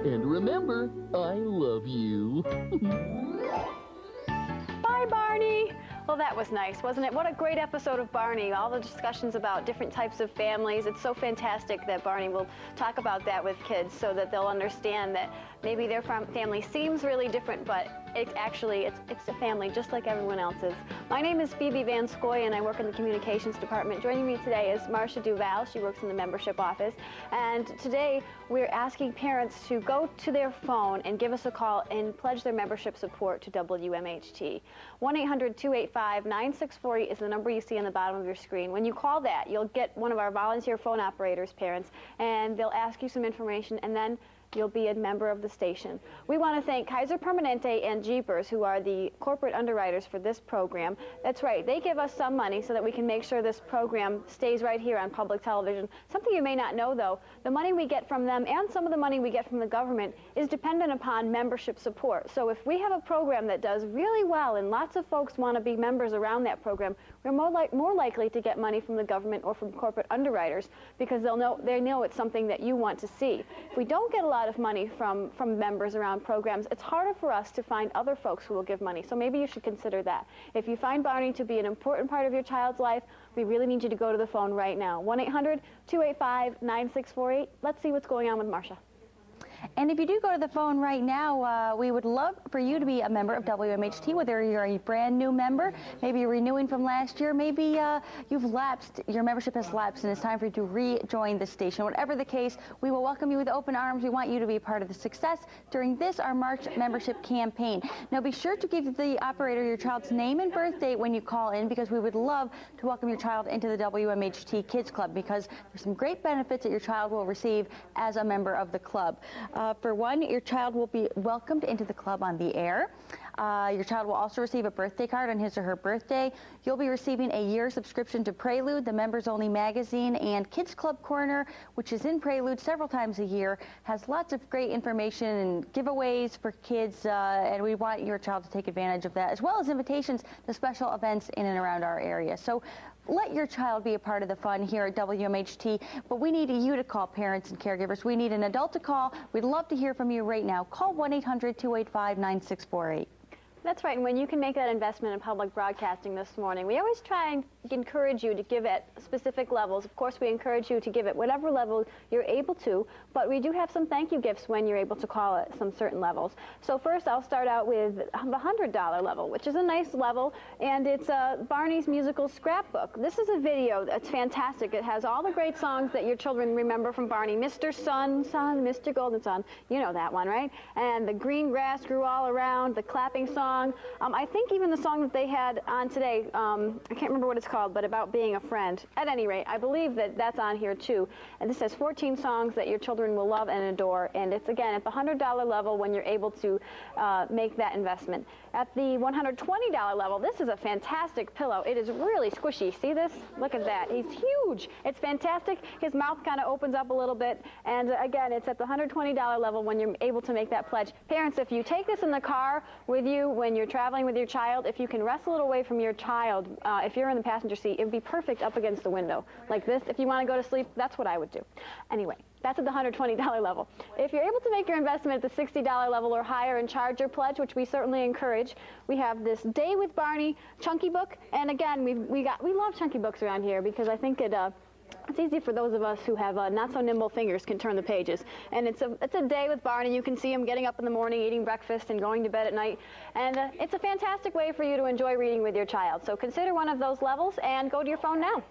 And remember, I love you. Bye, Barney. Well, that was nice, wasn't it? What a great episode of Barney. All the discussions about different types of families. It's so fantastic that Barney will talk about that with kids so that they'll understand that maybe their family seems really different, but it's a family just like everyone else's. My name is Phoebe Van Scoy, and I work in the communications department. Joining me today is Marcia Duval. She works in the membership office. And today we're asking parents to go to their phone and give us a call and pledge their membership support to WMHT. 1-800-285-9648 is the number you see on the bottom of your screen. When you call that, you'll get one of our volunteer phone operators, parents, and they'll ask you some information, and then you'll be a member of the station. We want to thank Kaiser Permanente and Jeepers, who are the corporate underwriters for this program. That's right, they give us some money so that we can make sure this program stays right here on public television. Something you may not know, though, the money we get from them and some of the money we get from the government is dependent upon membership support. So if we have a program that does really well and lots of folks want to be members around that program, we're more likely to get money from the government or from corporate underwriters because they know it's something that you want to see. If we don't get a lot of money from members around programs, it's harder for us to find other folks who will give money. So maybe you should consider that. If you find Barney to be an important part of your child's life, we really need you to go to the phone right now. 1-800-285-9648. Let's see what's going on with Marcia. And if you do go to the phone right now, we would love for you to be a member of WMHT, whether you're a brand new member, maybe you're renewing from last year, maybe you've lapsed, your membership has lapsed, and it's time for you to rejoin the station. Whatever the case, we will welcome you with open arms. We want you to be a part of the success during this, our March membership campaign. Now, be sure to give the operator your child's name and birth date when you call in, because we would love to welcome your child into the WMHT Kids Club, because there's some great benefits that your child will receive as a member of the club. For one, your child will be welcomed into the club on the air. Your child will also receive a birthday card on his or her birthday. You'll be receiving a year subscription to Prelude, the members-only magazine, and Kids Club Corner, which is in Prelude several times a year, has lots of great information and giveaways for kids, and we want your child to take advantage of that, as well as invitations to special events in and around our area. So let your child be a part of the fun here at WMHT, but we need you to call, parents and caregivers. We need an adult to call. We'd love to hear from you right now. Call 1-800-285-9648. That's right, and when you can make that investment in public broadcasting this morning, we always try and encourage you to give at specific levels. Of course, we encourage you to give at whatever level you're able to, but we do have some thank you gifts when you're able to call at some certain levels. So first, I'll start out with the $100 level, which is a nice level, and it's Barney's musical scrapbook. This is a video that's fantastic. It has all the great songs that your children remember from Barney. Mr. Sun, Sun, Mr. Golden Sun. You know that one, right? And the green grass grew all around, the clapping song. I think even the song that they had on today, I can't remember what it's called, but about being a friend. At any rate, I believe that that's on here too. And this has 14 songs that your children will love and adore. And it's, again, at the $100 level when you're able to make that investment. At the $120 level, this is a fantastic pillow. It is really squishy. See this? Look at that. He's huge. It's fantastic. His mouth kind of opens up a little bit. And again, it's at the $120 level when you're able to make that pledge. Parents, if you take this in the car with you when you're traveling with your child, if you can rest a little away from your child, if you're in the passenger seat, it would be perfect up against the window. Like this, if you want to go to sleep, that's what I would do. Anyway, that's at the $120 level. If you're able to make your investment at the $60 level or higher and charge your pledge, which we certainly encourage, we have this Day with Barney chunky book. And again, we love chunky books around here because I think it's easy for those of us who have not so nimble fingers can turn the pages. And it's a day with Barney. You can see him getting up in the morning, eating breakfast, and going to bed at night. And it's a fantastic way for you to enjoy reading with your child. So consider one of those levels and go to your phone now.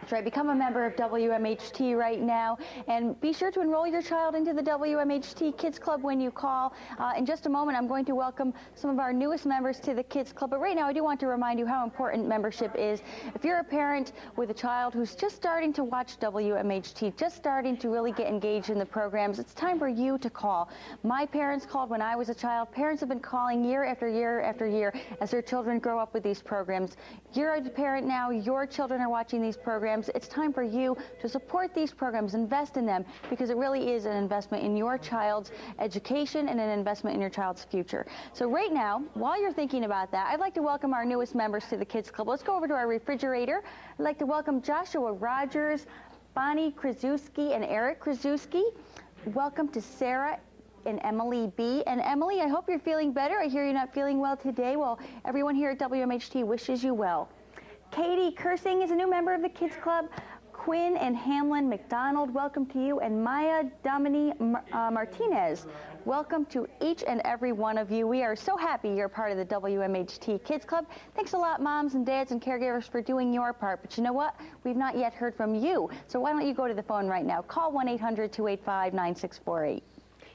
That's right. Become a member of WMHT right now, and be sure to enroll your child into the WMHT Kids Club when you call. In just a moment, I'm going to welcome some of our newest members to the Kids Club, but right now I do want to remind you how important membership is. If you're a parent with a child who's just starting to watch WMHT, just starting to really get engaged in the programs, it's time for you to call. My parents called when I was a child. Parents have been calling year after year after year as their children grow up with these programs. You're a parent now, your children are watching these programs. It's time for you to support these programs, invest in them, because it really is an investment in your child's education and an investment in your child's future. So right now, while you're thinking about that, I'd like to welcome our newest members to the Kids Club. Let's go over to our refrigerator. I'd like to welcome Joshua Rogers, Bonnie Kraszewski, and Eric Kraszewski. Welcome to Sarah and Emily B. And Emily, I hope you're feeling better. I hear you're not feeling well today. Well, everyone here at WMHT wishes you well. Katie Kersing is a new member of the Kids Club. Quinn and Hamlin McDonald, welcome to you. And Maya Domini Martinez, welcome to each and every one of you. We are so happy you're part of the WMHT Kids Club. Thanks a lot, moms and dads and caregivers, for doing your part. But you know what? We've not yet heard from you. So why don't you go to the phone right now? Call 1-800-285-9648.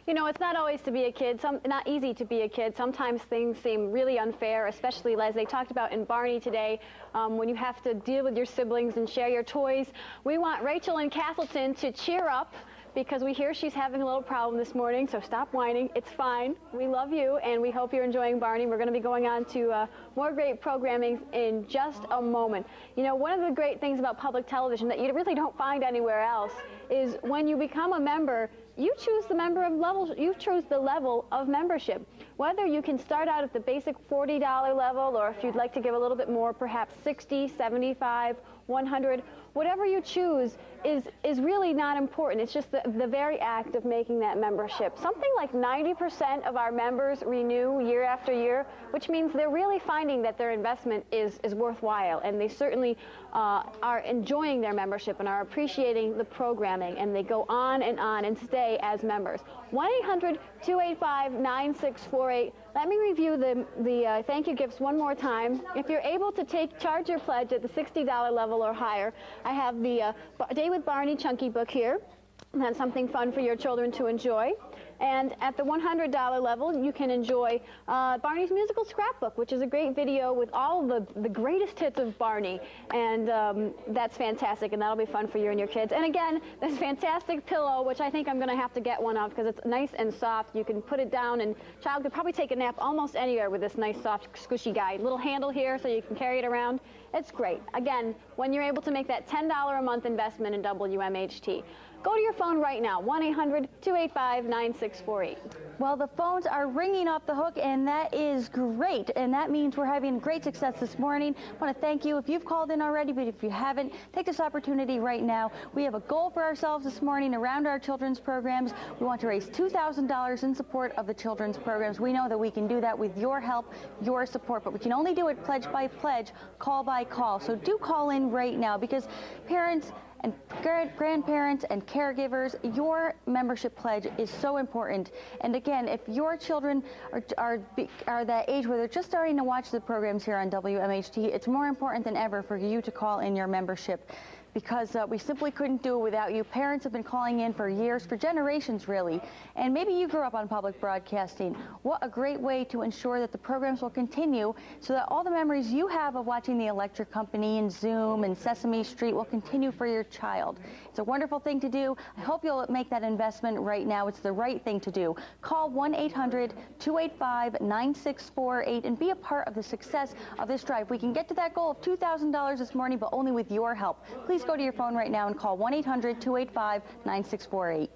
You know, it's not always to be a kid, not easy to be a kid. Sometimes things seem really unfair, especially as they talked about in Barney today, when you have to deal with your siblings and share your toys. We want Rachel in Castleton to cheer up because we hear she's having a little problem this morning, so stop whining. It's fine. We love you, and we hope you're enjoying Barney. We're going to be going on to more great programming in just a moment. You know, one of the great things about public television that you really don't find anywhere else is when you become a member, you choose the you choose the level of membership. Whether you can start out at the basic $40 level, or if you'd like to give a little bit more, perhaps 60, 75, 100, whatever you choose is really not important. It's just the very act of making that membership. Something like 90% of our members renew year after year, which means they're really finding that their investment is worthwhile, and they certainly are enjoying their membership and are appreciating the programming, and they go on and stay as members. 1-800-285-9648. Let me review the thank you gifts one more time. If you're able to charge your pledge at the $60 level or higher, I have the Day with Barney Chunky book here. That's something fun for your children to enjoy. And at the $100 level, you can enjoy Barney's musical scrapbook, which is a great video with all the greatest hits of Barney. And that's fantastic, and that'll be fun for you and your kids. And again, this fantastic pillow, which I think I'm going to have to get one of because it's nice and soft. You can put it down, and child could probably take a nap almost anywhere with this nice, soft, squishy guy. Little handle here so you can carry it around. It's great. Again, when you're able to make that $10 a month investment in WMHT. Go to your phone right now, 1-800-285-9648. Well, the phones are ringing off the hook, and that is great. And that means we're having great success this morning. I want to thank you if you've called in already, but if you haven't, take this opportunity right now. We have a goal for ourselves this morning around our children's programs. We want to raise $2,000 in support of the children's programs. We know that we can do that with your help, your support, but we can only do it pledge by pledge, call by call. So do call in right now, because parents and grandparents and caregivers, your membership pledge is so important. And again, if your children are that age where they're just starting to watch the programs here on WMHT, it's more important than ever for you to call in your membership, because we simply couldn't do it without you. Parents have been calling in for years, for generations really, and maybe you grew up on public broadcasting. What a great way to ensure that the programs will continue, so that all the memories you have of watching the Electric Company and Zoom and Sesame Street will continue for your child. It's a wonderful thing to do. I hope you'll make that investment right now. It's the right thing to do. Call 1-800-285-9648 and be a part of the success of this drive. We can get to that goal of $2,000 this morning, but only with your help. Please go to your phone right now and call 1-800-285-9648.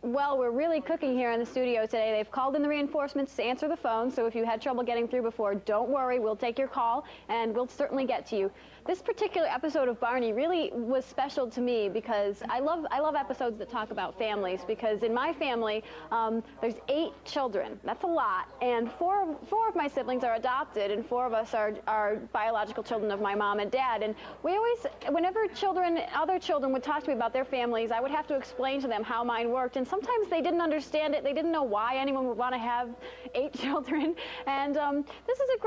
Well, we're really cooking here in the studio today. They've called in the reinforcements to answer the phone, so if you had trouble getting through before, don't worry. We'll take your call, and we'll certainly get to you. This particular episode of Barney really was special to me because I love episodes that talk about families, because in my family, there's 8 children. That's a lot, and four of my siblings are adopted, and 4 of us are biological children of my mom and dad. And we always, whenever other children would talk to me about their families, I would have to explain to them how mine worked, and sometimes they didn't understand it. They didn't know why anyone would want to have 8 children. And this is a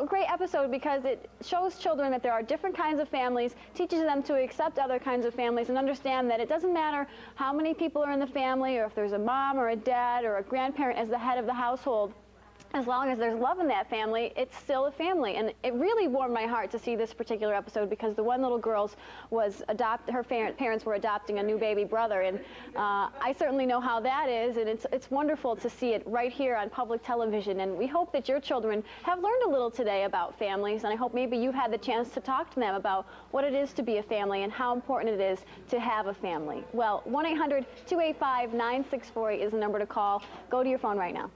great episode because it shows children that there are different kinds of families, teaches them to accept other kinds of families, and understand that it doesn't matter how many people are in the family, or if there's a mom or a dad or a grandparent as the head of the household. As long as there's love in that family, it's still a family. And it really warmed my heart to see this particular episode, because the one little girl was her parents were adopting a new baby brother. And I certainly know how that is, and it's wonderful to see it right here on public television. And we hope that your children have learned a little today about families, and I hope maybe you've had the chance to talk to them about what it is to be a family and how important it is to have a family. Well, 1-800-285-9648 is the number to call. Go to your phone right now.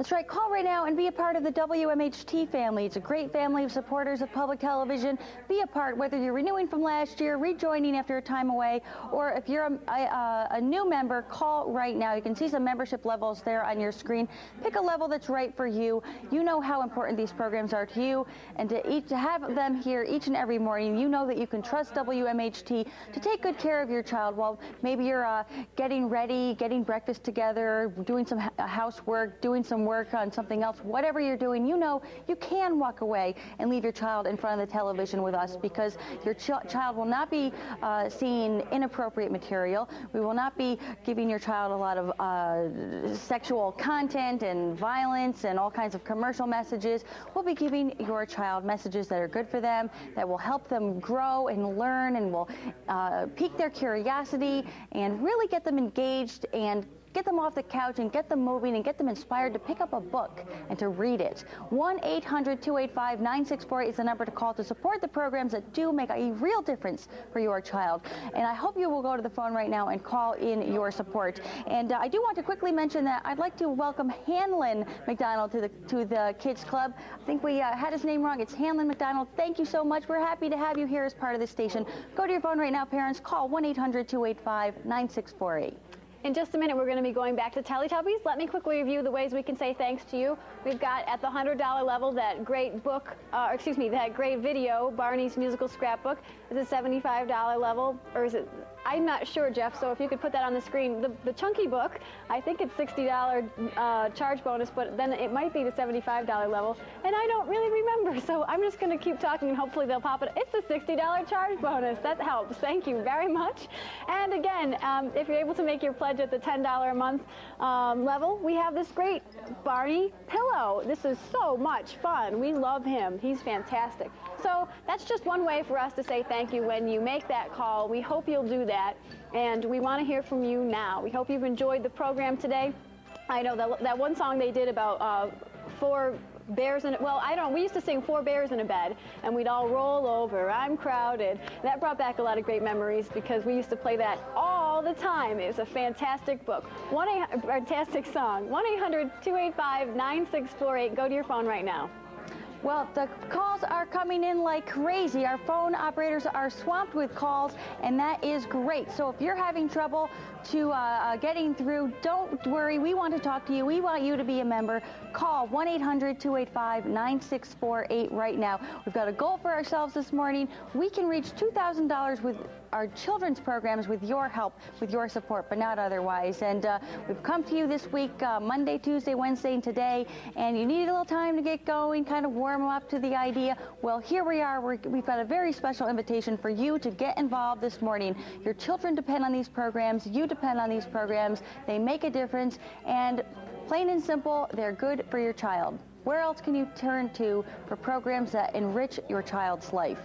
That's right. Call right now and be a part of the WMHT family. It's a great family of supporters of public television. Be a part, whether you're renewing from last year, rejoining after a time away, or if you're a new member, call right now. You can see some membership levels there on your screen. Pick a level that's right for you. You know how important these programs are to you, and to have them here each and every morning, you know that you can trust WMHT to take good care of your child while maybe you're getting ready, getting breakfast together, doing some housework, doing some work on something else. Whatever you're doing, you know you can walk away and leave your child in front of the television with us, because your child will not be seeing inappropriate material. We will not be giving your child a lot of sexual content and violence and all kinds of commercial messages. We'll be giving your child messages that are good for them, that will help them grow and learn, and will pique their curiosity and really get them engaged and get them off the couch and get them moving and get them inspired to pick up a book and to read it. 1-800-285-9648 is the number to call to support the programs that do make a real difference for your child. And I hope you will go to the phone right now and call in your support. And I do want to quickly mention that I'd like to welcome Hanlon McDonald to the Kids Club. I think we had his name wrong. It's Hanlon McDonald. Thank you so much. We're happy to have you here as part of the station. Go to your phone right now, parents. Call 1-800-285-9648. In just a minute, we're going to be going back to Teletubbies. Let me quickly review the ways we can say thanks to you. We've got at the $100 level that great book, that great video, Barney's Musical Scrapbook. Is it $75 level, or is it? I'm not sure, Jeff, so if you could put that on the screen. The chunky book, I think it's $60 charge bonus, but then it might be the $75 level, and I don't really remember, so I'm just going to keep talking, and hopefully they'll pop it. It's the $60 charge bonus. That helps. Thank you very much. And again, if you're able to make your pledge at the $10 a month level, we have this great Barney pillow. This is so much fun. We love him. He's fantastic. So that's just one way for us to say thank you when you make that call. We hope you'll do that, and we want to hear from you now. We hope you've enjoyed the program today. I know that one song they did about 4 bears in it. Well, I don't. We used to sing 4 bears in a bed, and we'd all roll over. I'm crowded. That brought back a lot of great memories because we used to play that all the time. It was a fantastic book. Fantastic song. 1-800-285-9648. Go to your phone right now. Well, the calls are coming in like crazy. Our phone operators are swamped with calls, and that is great. So if you're having trouble getting through, don't worry. We want to talk to you. We want you to be a member. Call 1-800-285-9648 right now. We've got a goal for ourselves this morning. We can reach $2,000 with our children's programs with your help, with your support, but not otherwise. And we've come to you this week, Monday, Tuesday, Wednesday, and today, and you need a little time to get going, kind of warm up to the idea. Well, here we are. We've got a very special invitation for you to get involved this morning. Your children depend on these programs. You depend on these programs. They make a difference, and plain and simple, they're good for your child. Where else can you turn to for programs that enrich your child's life?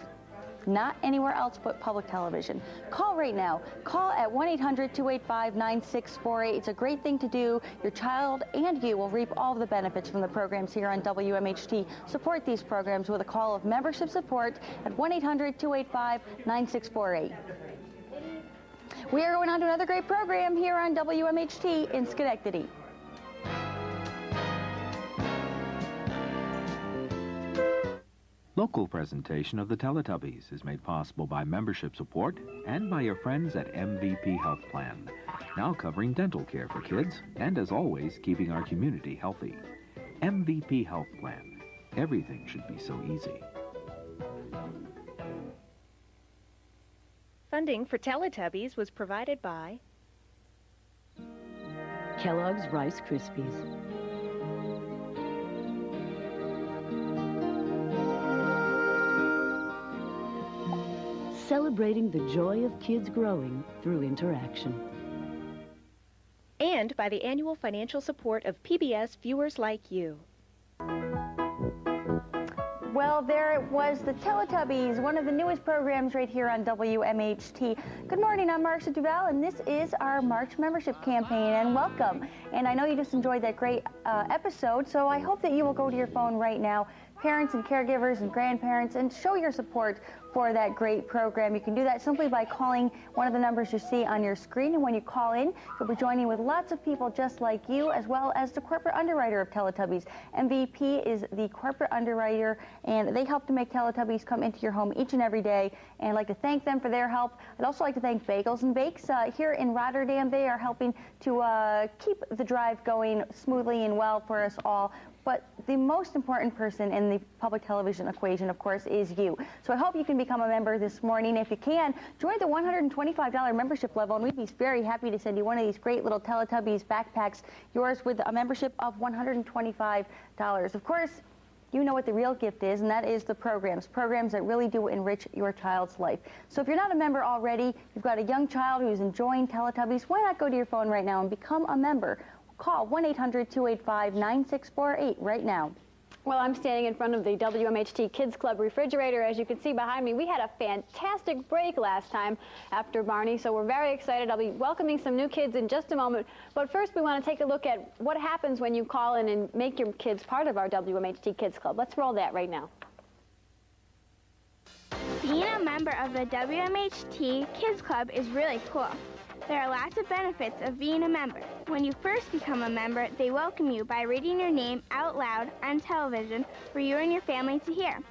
Not anywhere else but public television. Call right now. Call at 1-800-285-9648. It's a great thing to do. Your child and you will reap all of the benefits from the programs here on WMHT. Support these programs with a call of membership support at 1-800-285-9648. We are going on to another great program here on WMHT in Schenectady. Local presentation of the Teletubbies is made possible by membership support and by your friends at MVP Health Plan, now covering dental care for kids and, as always, keeping our community healthy. MVP Health Plan. Everything should be so easy. Funding for Teletubbies was provided by Kellogg's Rice Krispies. Celebrating the joy of kids growing through interaction. and by the annual financial support of PBS Viewers Like You. Well, there it was, the Teletubbies, one of the newest programs right here on WMHT. Good morning, I'm Marcia Duval, and this is our March membership campaign, and welcome. And I know you just enjoyed that great episode, so I hope that you will go to your phone right now, parents and caregivers and grandparents and show your support for that great program. You can do that simply by calling one of the numbers you see on your screen. And when you call in, you'll be joining with lots of people just like you, as well as the corporate underwriter of Teletubbies. MVP is the corporate underwriter, and they help to make Teletubbies come into your home each and every day. And I'd like to thank them for their help. I'd also like to thank Bagels and Bakes here in Rotterdam. They are helping to keep the drive going smoothly and well for us all. But the most important person in the public television equation, of course, is you. So I hope you can become a member this morning. If you can, join the $125 membership level, and we'd be very happy to send you one of these great little Teletubbies backpacks, yours with a membership of $125. Of course, you know what the real gift is, and that is the programs that really do enrich your child's life. So if you're not a member already, you've got a young child who's enjoying Teletubbies, why not go to your phone right now and become a member? Call 1-800-285-9648 right now. Well, I'm standing in front of the WMHT Kids Club refrigerator. As you can see behind me, we had a fantastic break last time after Barney, so we're very excited. I'll be welcoming some new kids in just a moment. But first, we want to take a look at what happens when you call in and make your kids part of our WMHT Kids Club. Let's roll that right now. Being a member of the WMHT Kids Club is really cool. There are lots of benefits of being a member. When you first become a member, they welcome you by reading your name out loud on television for you and your family to hear.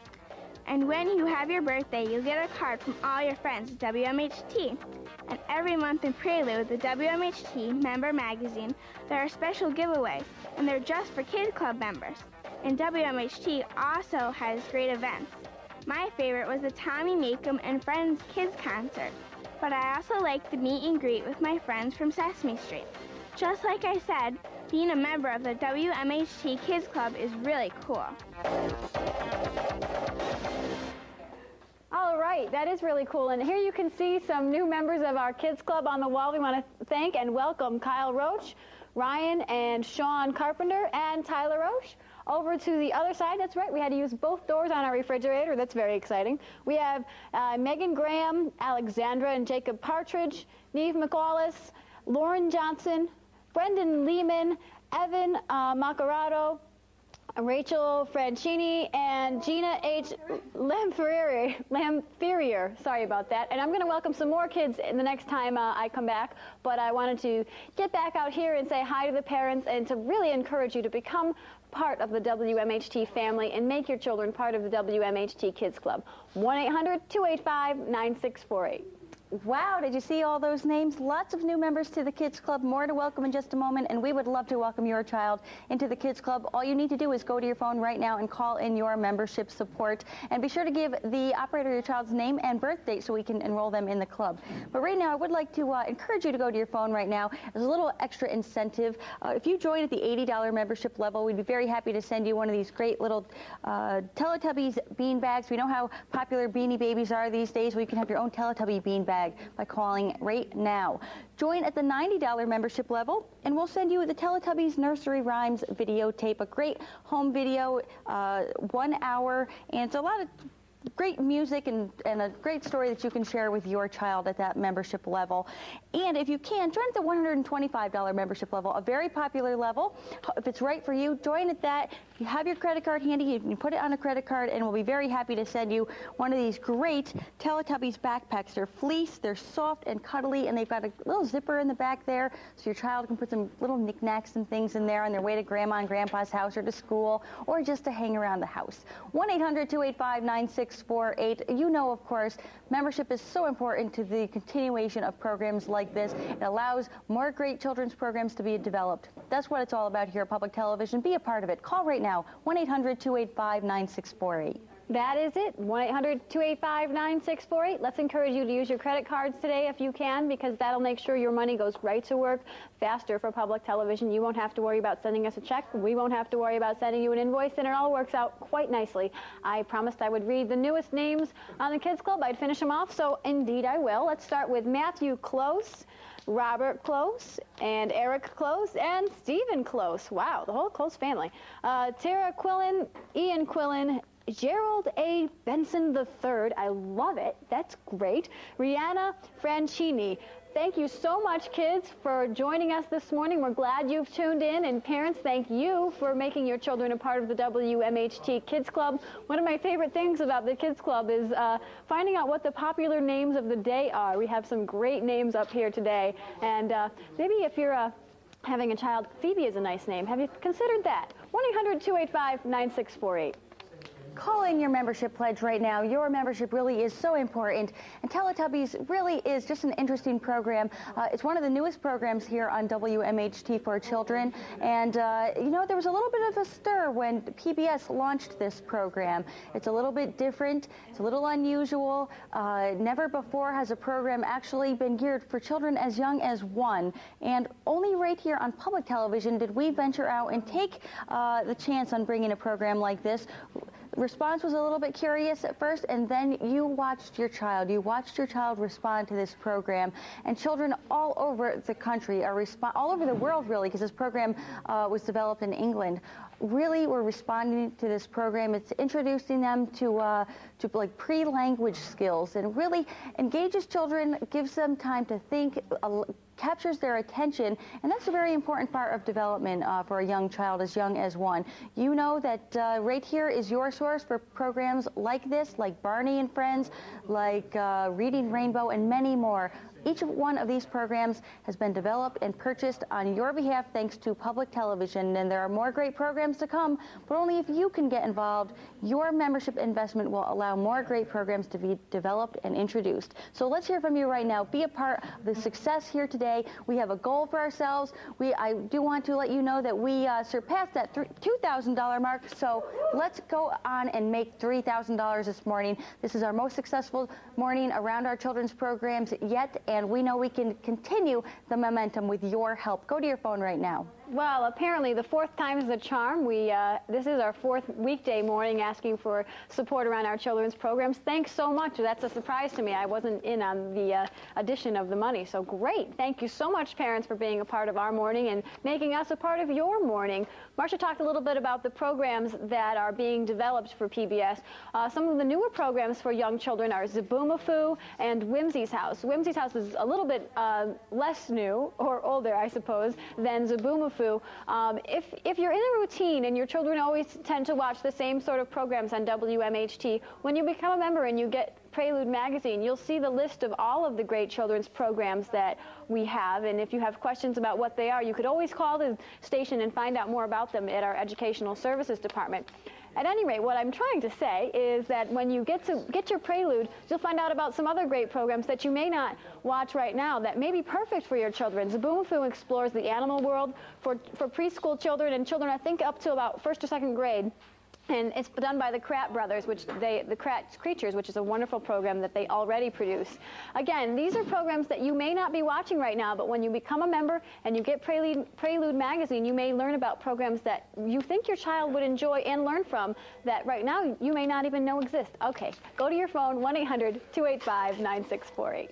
And when you have your birthday, you'll get a card from all your friends at WMHT. And every month in Prelude, the WMHT member magazine, there are special giveaways, and they're just for Kids Club members. And WMHT also has great events. My favorite was the Tommy Makem and Friends Kids Concert. But I also like the meet and greet with my friends from Sesame Street. Just like I said, being a member of the WMHT Kids Club is really cool. All right, that is really cool. And here you can see some new members of our Kids Club on the wall. We want to thank and welcome Kyle Roach, Ryan and Sean Carpenter, and Tyler Roach. Over to the other side, that's right, we had to use both doors on our refrigerator. That's very exciting. We have Megan Graham, Alexandra and Jacob Partridge, Neve McAuliffe, Lauren Johnson, Brendan Lehman, Evan Macarato, Rachel Franchini, and Gina H. Lamferier. Sorry about that. And I'm going to welcome some more kids the next time I come back. But I wanted to get back out here and say hi to the parents and to really encourage you to become part of the WMHT family and make your children part of the WMHT Kids Club. 1-800-285-9648. Wow, did you see all those names? Lots of new members to the Kids Club. More to welcome in just a moment, and we would love to welcome your child into the Kids Club. All you need to do is go to your phone right now and call in your membership support. And be sure to give the operator your child's name and birth date so we can enroll them in the club. But right now, I would like to encourage you to go to your phone right now. There's a little extra incentive. If you join at the $80 membership level, we'd be very happy to send you one of these great little Teletubbies bean bags. We know how popular Beanie Babies are these days. Well, you can have your own Teletubby bean bag by calling right now. Join at the $90 membership level, and we'll send you the Teletubbies Nursery Rhymes videotape, a great home video, 1 hour, and it's a lot of great music and a great story that you can share with your child at that membership level. And if you can, join at the $125 membership level, a very popular level. If it's right for you, join at that. If you have your credit card handy, you can put it on a credit card, and we'll be very happy to send you one of these great Teletubbies backpacks. They're fleece, they're soft and cuddly, and they've got a little zipper in the back there, so your child can put some little knickknacks and things in there on their way to Grandma and Grandpa's house or to school, or just to hang around the house. 1-800-285-9648. You know, of course, membership is so important to the continuation of programs like this. It allows more great children's programs to be developed. That's what it's all about here at Public Television. Be a part of it. Call right now, 1-800-285-9648. That is it, 1-800-285-9648. Let's encourage you to use your credit cards today if you can, because that'll make sure your money goes right to work faster for Public Television. You won't have to worry about sending us a check. We won't have to worry about sending you an invoice, and it all works out quite nicely. I promised I would read the newest names on the Kids Club. I'd finish them off, so indeed I will. Let's start with Matthew Close, Robert Close, and Eric Close, and Stephen Close. Wow, the whole Close family. Tara Quillen, Ian Quillen, Gerald A. Benson III. I love it. That's great. Rihanna Francini. Thank you so much, kids, for joining us this morning. We're glad you've tuned in. And parents, thank you for making your children a part of the WMHT Kids Club. One of my favorite things about the Kids Club is finding out what the popular names of the day are. We have some great names up here today. And maybe if you're having a child, Phoebe is a nice name. Have you considered that? 1-800-285-9648. Call in your membership pledge right now. Your membership really is so important, and Teletubbies really is just an interesting program. It's one of the newest programs here on WMHT for children, and you know, there was a little bit of a stir when PBS launched this program. It's a little bit different. It's a little unusual. Never before has a program actually been geared for children as young as 1, and only right here on public television did we venture out and take the chance on bringing a program like this. Response was a little bit curious at first, and then you watched your child. You watched your child respond to this program, and children all over the country are all over the world, really, because this program was developed in England. Really, we're responding to this program. It's introducing them to like pre-language skills, and really engages children, gives them time to think, captures their attention, and that's a very important part of development for a young child as young as 1. You know that right here is your source for programs like this, like Barney and Friends, like Reading Rainbow, and many more. Each one of these programs has been developed and purchased on your behalf thanks to public television, and there are more great programs to come, but only if you can get involved. Your membership investment will allow more great programs to be developed and introduced. So let's hear from you right now. Be a part of the success here today. We have a goal for ourselves. I do want to let you know that we surpassed that $2,000 mark, so let's go on and make $3,000 this morning. This is our most successful morning around our children's programs yet, and we know we can continue the momentum with your help. Go to your phone right now. Well, apparently the 4th time is the charm. This is our 4th weekday morning asking for support around our children's programs. Thanks so much. That's a surprise to me. I wasn't in on the addition of the money, so great. Thank you so much, parents, for being a part of our morning and making us a part of your morning. Marcia talked a little bit about the programs that are being developed for PBS. Some of the newer programs for young children are Zaboomafoo and Whimsy's House. Whimsy's House is a little bit less new, or older, I suppose, than Zaboomafoo. If you're in a routine and your children always tend to watch the same sort of programs on WMHT, when you become a member and you get Prelude magazine, you'll see the list of all of the great children's programs that we have, and if you have questions about what they are, you could always call the station and find out more about them at our Educational Services Department. At any rate, what I'm trying to say is that when you get your Prelude, you'll find out about some other great programs that you may not watch right now that may be perfect for your children. Zaboomafoo explores the animal world for preschool children and children, I think, up to about 1st or 2nd grade. And it's done by the Krat brothers, the Krat Creatures, which is a wonderful program that they already produce. Again, these are programs that you may not be watching right now, but when you become a member and you get Prelude magazine, you may learn about programs that you think your child would enjoy and learn from that right now you may not even know exist. Okay, go to your phone, 1-800-285-9648.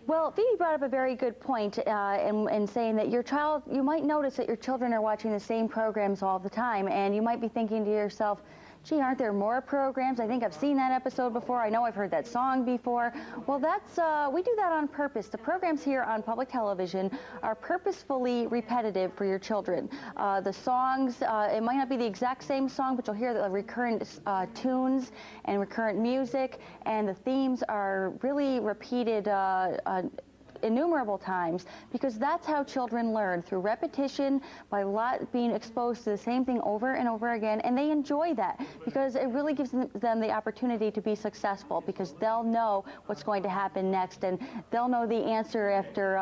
Well, Phoebe brought up a very good point in saying that your child, you might notice that your children are watching the same programs all the time, and you might be thinking to yourself, gee, aren't there more programs? I think I've seen that episode before. I know I've heard that song before. Well, we do that on purpose. The programs here on public television are purposefully repetitive for your children. The songs, it might not be the exact same song, but you'll hear the recurrent tunes and recurrent music, and the themes are really repeated innumerable times, because that's how children learn, through repetition, by being exposed to the same thing over and over again, and they enjoy that because it really gives them the opportunity to be successful, because they'll know what's going to happen next, and they'll know the answer after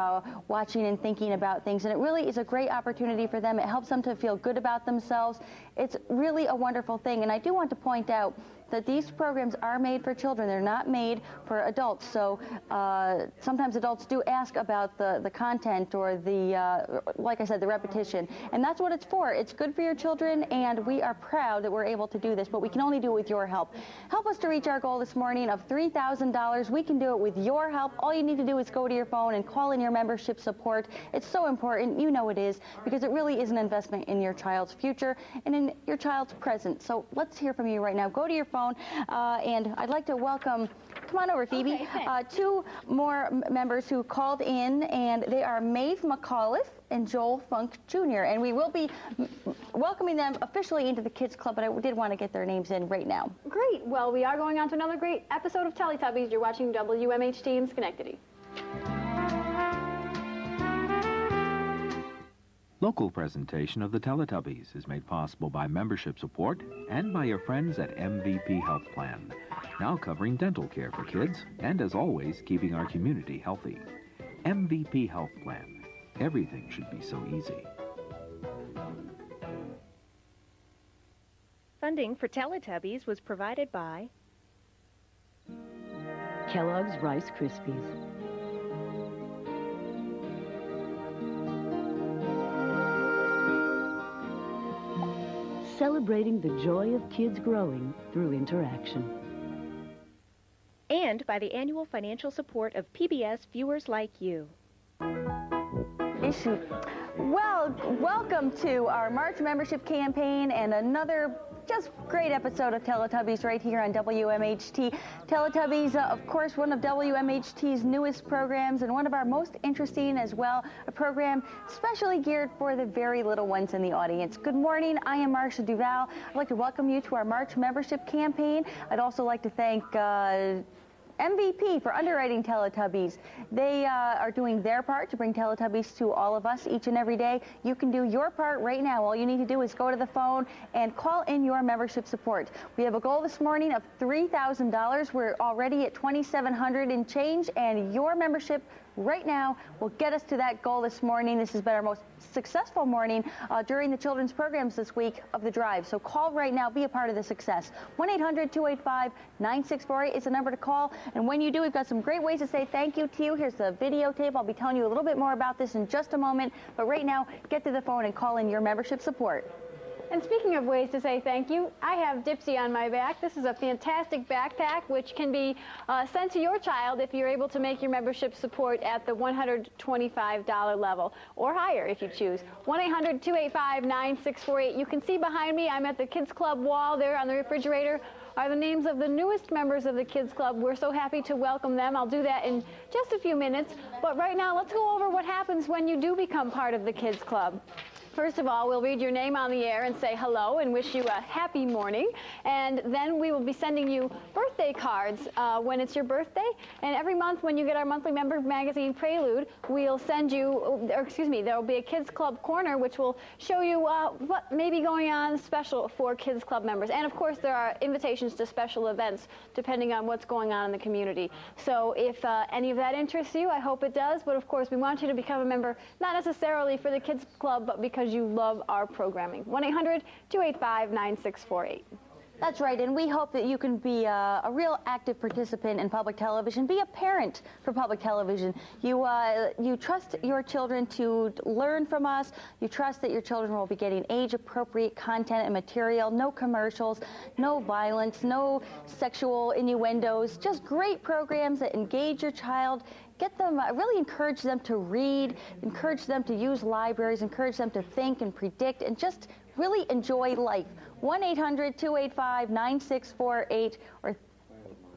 watching and thinking about things, and it really is a great opportunity for them. It helps them to feel good about themselves. It's really a wonderful thing, and I do want to point out that these programs are made for children. They're not made for adults. So sometimes adults do ask about the content or the, like I said, the repetition. And that's what it's for. It's good for your children, and we are proud that we're able to do this, but we can only do it with your help. Help us to reach our goal this morning of $3,000. We can do it with your help. All you need to do is go to your phone and call in your membership support. It's so important. You know it is, because it really is an investment in your child's future and in your child's present. So let's hear from you right now. Go to your phone, and I'd like to welcome, come on over, Phoebe, Okay, two more members who called in, and they are Maeve McAuliffe and Joel Funk Jr., and we will be welcoming them officially into the Kids Club, but I did want to get their names in right now. Great. Well, we are going on to another great episode of Teletubbies. You're watching WMHT in Schenectady. Local presentation of the Teletubbies is made possible by membership support and by your friends at MVP Health Plan, now covering dental care for kids and, as always, keeping our community healthy. MVP Health Plan. Everything should be so easy. Funding for Teletubbies was provided by Kellogg's Rice Krispies. Celebrating the joy of kids growing through interaction. and by the annual financial support of PBS Viewers Like You. Well, welcome to our March membership campaign and another just great episode of Teletubbies right here on WMHT. Teletubbies, of course, one of WMHT's newest programs and one of our most interesting as well, a program specially geared for the very little ones in the audience. Good morning, I am Marcia Duval. I'd like to welcome you to our March membership campaign. I'd also like to thank MVP for underwriting Teletubbies. They are doing their part to bring Teletubbies to all of us each and every day. You can do your part right now. All you need to do is go to the phone and call in your membership support. We have a goal this morning of $3,000. We're already at $2,700 and change, and your membership right now will get us to that goal this morning. This has been our most successful morning during the children's programs this week of the drive. So call right now, be a part of the success. 1-800-285-9648 is the number to call. And when you do, we've got some great ways to say thank you to you. Here's the videotape. I'll be telling you a little bit more about this in just a moment. But right now, get to the phone and call in your membership support. And speaking of ways to say thank you, I have Dipsy on my back. This is a fantastic backpack which can be sent to your child if you're able to make your membership support at the $125 level or higher if you choose. 1-800-285-9648. You can see behind me, I'm at the Kids Club wall there on the refrigerator, are the names of the newest members of the Kids Club. We're so happy to welcome them. I'll do that in just a few minutes. But right now, let's go over what happens when you do become part of the Kids Club. First of all, we'll read your name on the air and say hello and wish you a happy morning. And then we will be sending you birthday cards when it's your birthday. And every month when you get our monthly member magazine Prelude, we'll send you, or excuse me, there will be a Kids Club corner which will show you what may be going on special for Kids Club members. And of course, there are invitations to special events depending on what's going on in the community. So if any of that interests you, I hope it does. But of course, we want you to become a member, not necessarily for the Kids Club, but because you love our programming. 1-800-285-9648. That's right, and we hope that you can be a real active participant in public television. Be a parent for public television. You trust your children to learn from us. You trust that your children will be getting age-appropriate content and material, no commercials, no violence, no sexual innuendos, just great programs that engage your child. Get them, really encourage them to read, encourage them to use libraries, encourage them to think and predict, and just really enjoy life. 1-800-285-9648 or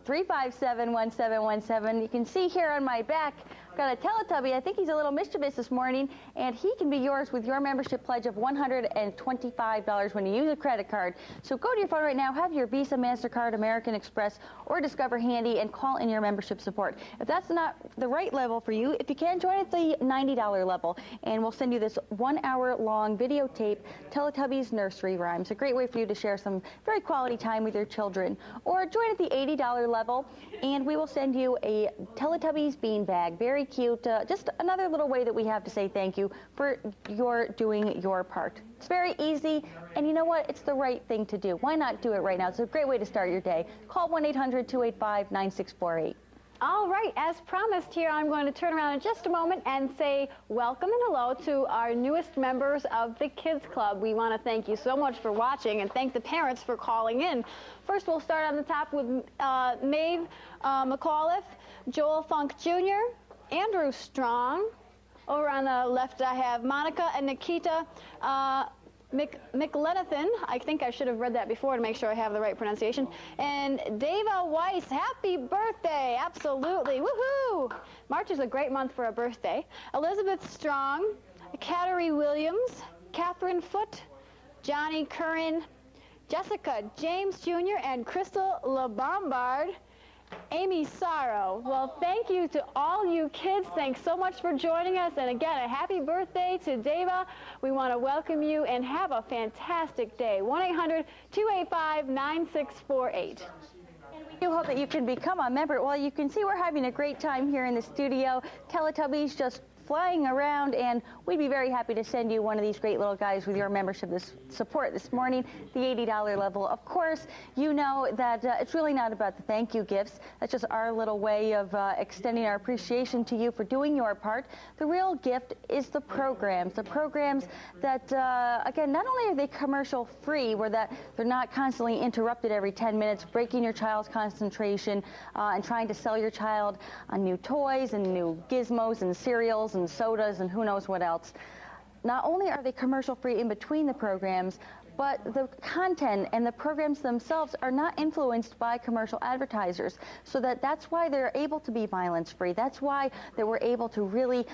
357-1717. You can see here on my back, I've got a Teletubby. I think he's a little mischievous this morning, and he can be yours with your membership pledge of $125 when you use a credit card. So go to your phone right now, have your Visa, MasterCard, American Express, or Discover handy, and call in your membership support. If that's not the right level for you, if you can, join at the $90 level, and we'll send you this 1-hour-long videotape, Teletubbies Nursery Rhymes. A great way for you to share some very quality time with your children. Or join at the $80 level, and we will send you a Teletubbies beanbag. Very cute. Just another little way that we have to say thank you for your doing your part. It's very easy, and you know what? It's the right thing to do. Why not do it right now? It's a great way to start your day. Call 1-800-285-9648. All right, as promised here, I'm going to turn around in just a moment and say welcome and hello to our newest members of the Kids Club. We want to thank you so much for watching and thank the parents for calling in. First, we'll start on the top with Maeve McAuliffe, Joel Funk Jr., Andrew Strong. Over on the left, I have Monica and Nikita McLenathan. I think I should have read that before to make sure I have the right pronunciation. And Dava Weiss, happy birthday. Absolutely. Woohoo! March is a great month for a birthday. Elizabeth Strong, Kateri Williams, Catherine Foote, Johnny Curran, Jessica James Jr., and Crystal LaBombard. Amy Sorrow. Well, thank you to all you kids. Thanks so much for joining us. And again, a happy birthday to Dava. We want to welcome you and have a fantastic day. 1-800-285-9648. We do hope that you can become a member. Well, you can see we're having a great time here in the studio. Teletubbies just flying around, and we'd be very happy to send you one of these great little guys with your membership support this morning, the $80 level. Of course, you know that it's really not about the thank you gifts. That's just our little way of extending our appreciation to you for doing your part. The real gift is the programs that, again, not only are they commercial free, where that they're not constantly interrupted every 10 minutes, breaking your child's concentration and trying to sell your child on new toys and new gizmos and cereals and sodas and who knows what else. Not only are they commercial free in between the programs, but the content and the programs themselves are not influenced by commercial advertisers. So that's why they're able to be violence free. That's why they were able to really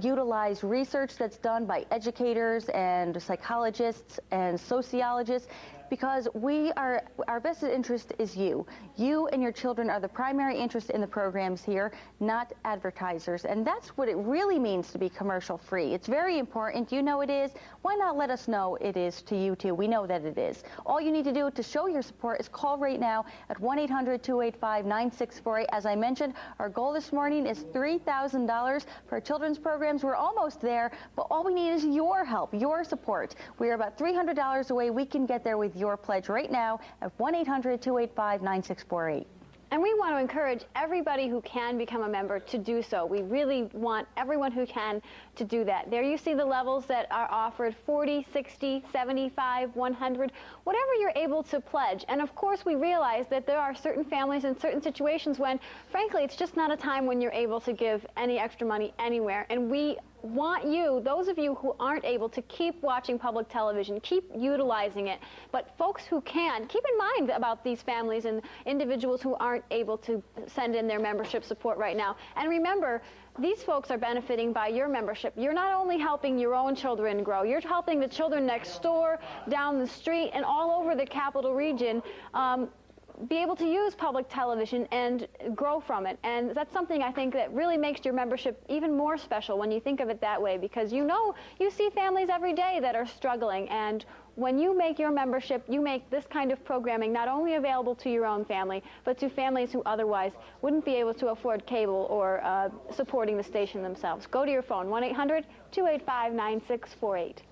utilize research that's done by educators and psychologists and sociologists, because our vested interest is you. You and your children are the primary interest in the programs here, not advertisers. And that's what it really means to be commercial free. It's very important. You know it is. Why not let us know it is to you too? We know that it is. All you need to do to show your support is call right now at 1-800-285-9648. As I mentioned, our goal this morning is $3,000 for children's programs. We're almost there, but all we need is your help, your support. We are about $300 away. We can get there with your pledge right now at 1-800-285-9648. And we want to encourage everybody who can become a member to do so. We really want everyone who can to do that. There you see the levels that are offered: 40, 60, 75, 100, whatever you're able to pledge. And of course, we realize that there are certain families and certain situations when, frankly, it's just not a time when you're able to give any extra money anywhere. And we want you, those of you who aren't able, to keep watching public television, keep utilizing it. But folks who can, keep in mind about these families and individuals who aren't able to send in their membership support right now. And remember, these folks are benefiting by your membership. You're not only helping your own children grow, you're helping the children next door, down the street, and all over the capital region be able to use public television and grow from it. And that's something I think that really makes your membership even more special when you think of it that way, because you know you see families every day that are struggling, and when you make your membership, you make this kind of programming not only available to your own family, but to families who otherwise wouldn't be able to afford cable or supporting the station themselves. Go to your phone, 1-800-285-9648.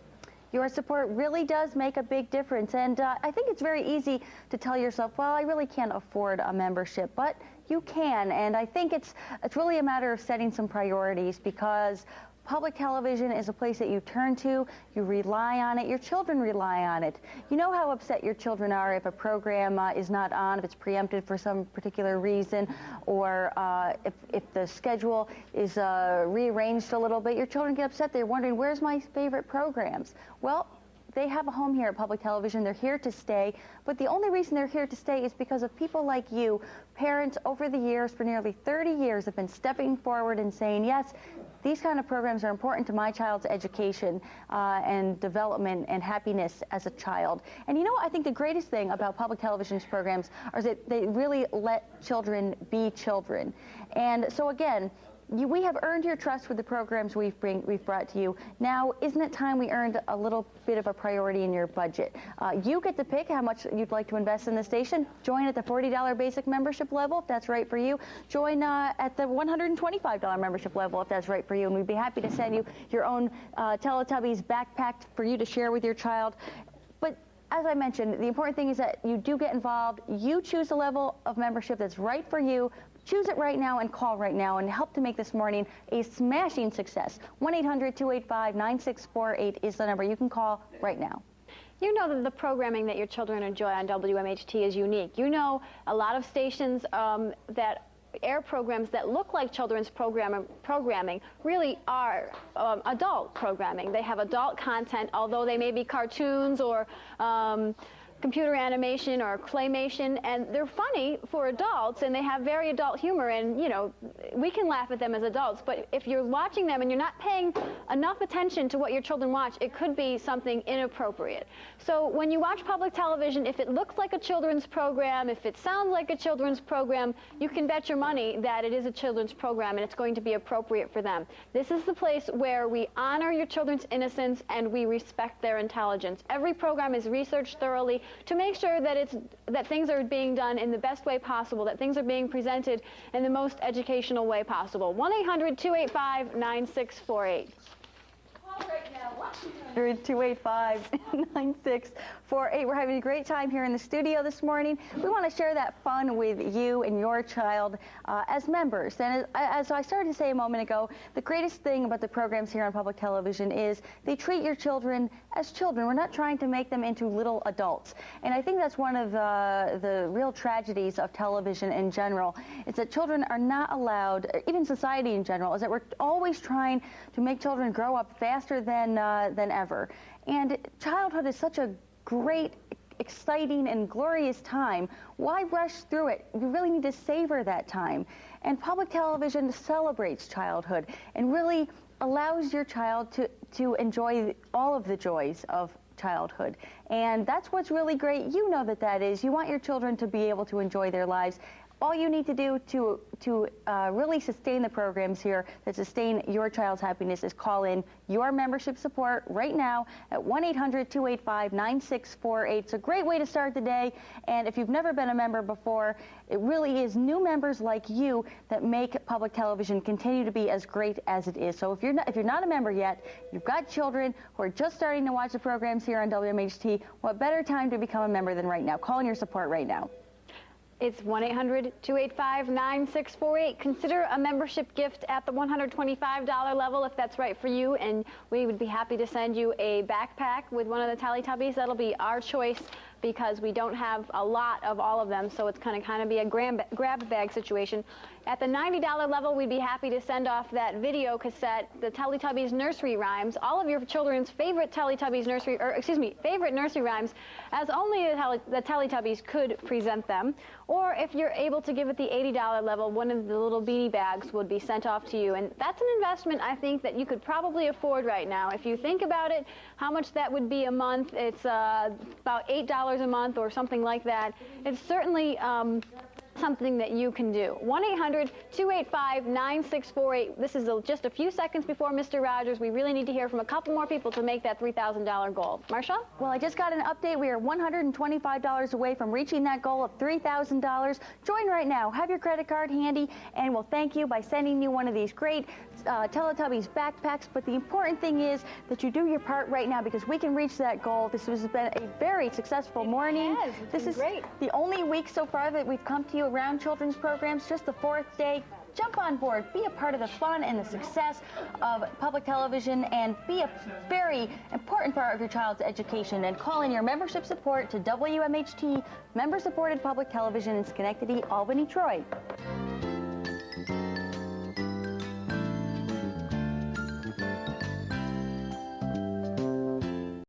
Your support really does make a big difference, and I think it's very easy to tell yourself, well, I really can't afford a membership, but you can. And I think it's really a matter of setting some priorities, because public television is a place that you turn to, you rely on it, your children rely on it. You know how upset your children are if a program is not on, if it's preempted for some particular reason, or if the schedule is rearranged a little bit. Your children get upset. They're wondering, where's my favorite programs? Well, they have a home here at public television. They're here to stay, but the only reason they're here to stay is because of people like you. Parents over the years, for nearly 30 years, have been stepping forward and saying, yes, these kind of programs are important to my child's education and development and happiness as a child. And you know what? I think the greatest thing about public television's programs is that they really let children be children. And so again, We have earned your trust with the programs we've brought to you. Now, isn't it time we earned a little bit of a priority in your budget? You get to pick how much you'd like to invest in the station. Join at the $40 basic membership level, if that's right for you. Join at the $125 membership level, if that's right for you. And we'd be happy to send you your own Teletubbies backpack for you to share with your child. But as I mentioned, the important thing is that you do get involved. You choose a level of membership that's right for you. Choose it right now and call right now and help to make this morning a smashing success. 1-800-285-9648 is the number you can call right now. You know that the programming that your children enjoy on WMHT is unique. You know a lot of stations that air programs that look like children's programming really are adult programming. They have adult content, although they may be cartoons or computer animation or claymation, and they're funny for adults, and they have very adult humor, and you know, we can laugh at them as adults, but if you're watching them and you're not paying enough attention to what your children watch, it could be something inappropriate. So when you watch public television, if it looks like a children's program, if it sounds like a children's program, you can bet your money that it is a children's program and it's going to be appropriate for them. This is the place where we honor your children's innocence and we respect their intelligence. Every program is researched thoroughly to make sure that things are being done in the best way possible, that things are being presented in the most educational way possible. 1-800-285-9648. Call right now. 1-800-285-9648. We're having a great time here in the studio this morning. We want to share that fun with you and your child as members. And as I started to say a moment ago, the greatest thing about the programs here on public television is they treat your children as children. We're not trying to make them into little adults. And I think that's one of the real tragedies of television in general, is that children are not allowed, even society in general, is that we're always trying to make children grow up faster than ever. And childhood is such a great, exciting, and glorious time. Why rush through it? You really need to savor that time. And public television celebrates childhood and really allows your child to enjoy all of the joys of childhood. And that's what's really great. You know that is. You want your children to be able to enjoy their lives. All you need to do to really sustain the programs here, that sustain your child's happiness, is call in your membership support right now at 1-800-285-9648. It's a great way to start the day, and if you've never been a member before, it really is new members like you that make public television continue to be as great as it is. So if you're not a member yet, you've got children who are just starting to watch the programs here on WMHT, what better time to become a member than right now? Call in your support right now. It's 1-800-285-9648. Consider a membership gift at the $125 level if that's right for you, and we would be happy to send you a backpack with one of the Teletubbies. That'll be our choice because we don't have a lot of all of them, so it's going to kind of be a grab bag situation. At the $90 level, we'd be happy to send off that video cassette, the Teletubbies nursery rhymes, all of your children's favorite favorite nursery rhymes, as only the Teletubbies could present them. Or if you're able to give it the $80 level, one of the little beanie bags would be sent off to you. And that's an investment, I think, that you could probably afford right now. If you think about it, how much that would be a month, it's about $8 a month or something like that. It's certainly something that you can do. 1-800-285-9648. This is just a few seconds before Mr. Rogers. We really need to hear from a couple more people to make that $3,000 goal. Marsha? Well, I just got an update. We are $125 away from reaching that goal of $3,000. Join right now. Have your credit card handy, and we'll thank you by sending you one of these great Teletubbies backpacks. But the important thing is that you do your part right now, because we can reach that goal. This has been a very successful morning. This is great. The only week so far that we've come to you around children's programs, just the fourth day. Jump on board, be a part of the fun and the success of public television, and be a very important part of your child's education. And call in your membership support to WMHT, member-supported public television in Schenectady, Albany, Troy.